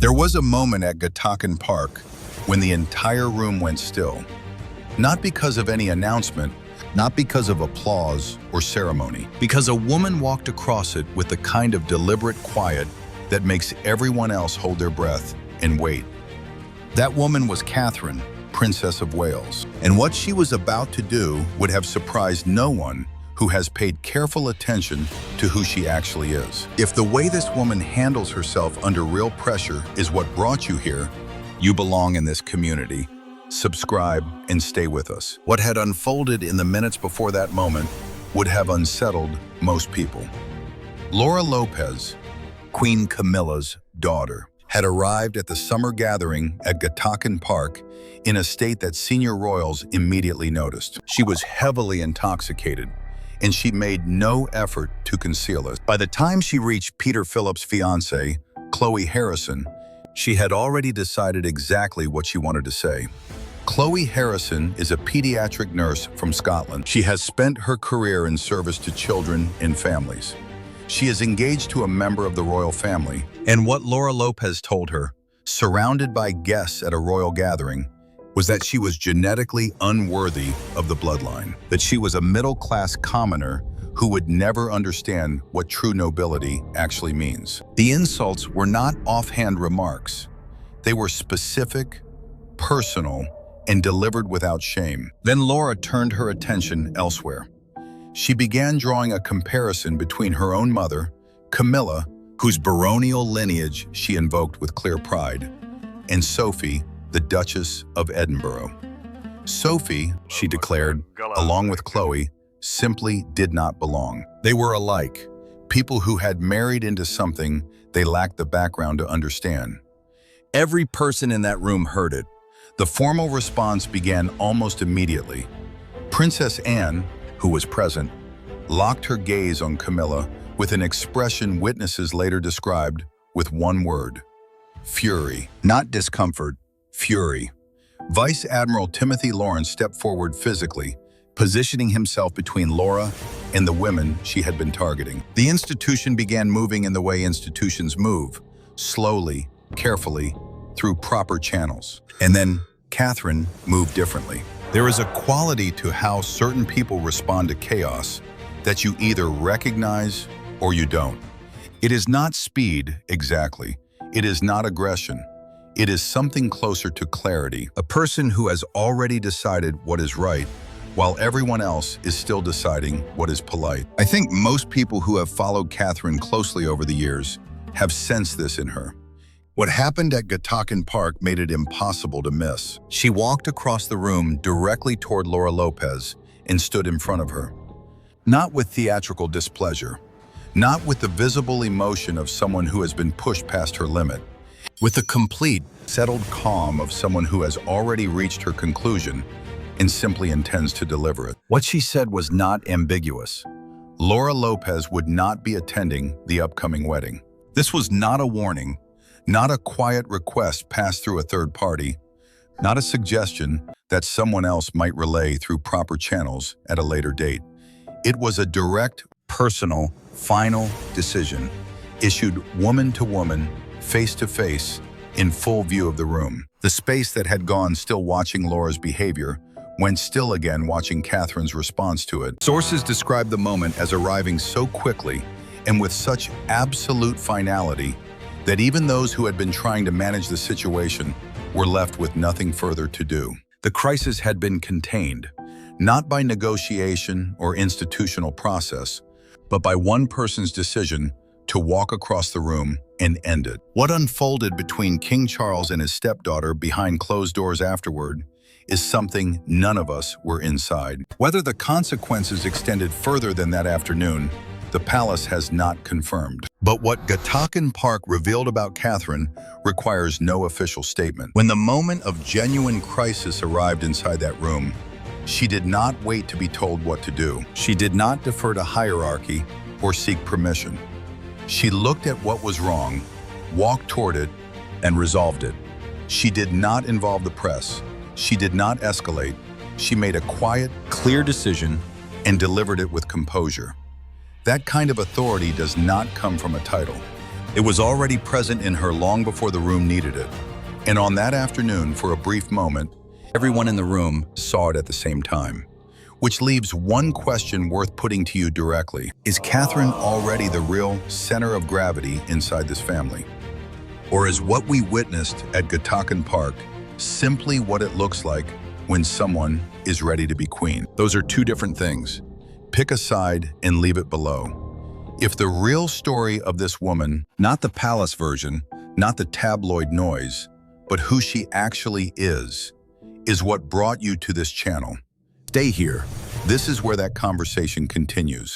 There was a moment at Gataken Park when the entire room went still. Not because of any announcement, not because of applause or ceremony, because a woman walked across it with the kind of deliberate quiet that makes everyone else hold their breath and wait. That woman was Catherine, Princess of Wales, and what she was about to do would have surprised no one who has paid careful attention to who she actually is. If the way this woman handles herself under real pressure is what brought you here, you belong in this community. Subscribe and stay with us. What had unfolded in the minutes before that moment would have unsettled most people. Laura Lopes, Queen Camilla's daughter, had arrived at the summer gathering at Gataken Park in a state that senior royals immediately noticed. She was heavily intoxicated, and she made no effort to conceal it. By the time she reached Peter Philip's fiancée, Chloe Harrison, she had already decided exactly what she wanted to say. Chloe Harrison is a pediatric nurse from Scotland. She has spent her career in service to children and families. She is engaged to a member of the royal family, and what Laura Lopes told her, surrounded by guests at a royal gathering, was that she was genetically unworthy of the bloodline, that she was a middle-class commoner who would never understand what true nobility actually means. The insults were not offhand remarks. They were specific, personal, and delivered without shame. Then Laura turned her attention elsewhere. She began drawing a comparison between her own mother, Camilla, whose baronial lineage she invoked with clear pride, and Sophie, the Duchess of Edinburgh. Sophie, she declared, along with Chloe, simply did not belong. They were alike, people who had married into something they lacked the background to understand. Every person in that room heard it. The formal response began almost immediately. Princess Anne, who was present, locked her gaze on Camilla with an expression witnesses later described with one word: fury. Not discomfort, fury. Vice Admiral Timothy Lawrence stepped forward physically, positioning himself between Laura and the women she had been targeting. The institution began moving in the way institutions move, slowly, carefully, through proper channels. And then Catherine moved differently. There is a quality to how certain people respond to chaos that you either recognize or you don't. It is not speed, exactly. It is not aggression. It is something closer to clarity. A person who has already decided what is right, while everyone else is still deciding what is polite. I think most people who have followed Catherine closely over the years have sensed this in her. What happened at Gataken Park made it impossible to miss. She walked across the room directly toward Laura Lopes and stood in front of her. Not with theatrical displeasure, not with the visible emotion of someone who has been pushed past her limit, with the complete, settled calm of someone who has already reached her conclusion and simply intends to deliver it. What she said was not ambiguous. Laura Lopes would not be attending the upcoming wedding. This was not a warning, not a quiet request passed through a third party, not a suggestion that someone else might relay through proper channels at a later date. It was a direct, personal, final decision, issued woman to woman, face to face, in full view of the room. The space that had gone still watching Laura's behavior went still again watching Catherine's response to it. Sources describe the moment as arriving so quickly and with such absolute finality that even those who had been trying to manage the situation were left with nothing further to do. The crisis had been contained, not by negotiation or institutional process, but by one person's decision to walk across the room and end it. What unfolded between King Charles and his stepdaughter behind closed doors afterward is something none of us were inside. Whether the consequences extended further than that afternoon, the palace has not confirmed. But what Gataken Park revealed about Catherine requires no official statement. When the moment of genuine crisis arrived inside that room, she did not wait to be told what to do. She did not defer to hierarchy or seek permission. She looked at what was wrong, walked toward it, and resolved it. She did not involve the press. She did not escalate. She made a quiet, clear decision and delivered it with composure. That kind of authority does not come from a title. It was already present in her long before the room needed it. And on that afternoon, for a brief moment, everyone in the room saw it at the same time. Which leaves one question worth putting to you directly. Is Catherine already the real center of gravity inside this family? Or is what we witnessed at Gataken Park simply what it looks like when someone is ready to be queen? Those are two different things. Pick a side and leave it below. If the real story of this woman, not the palace version, not the tabloid noise, but who she actually is what brought you to this channel, stay here. This is where that conversation continues.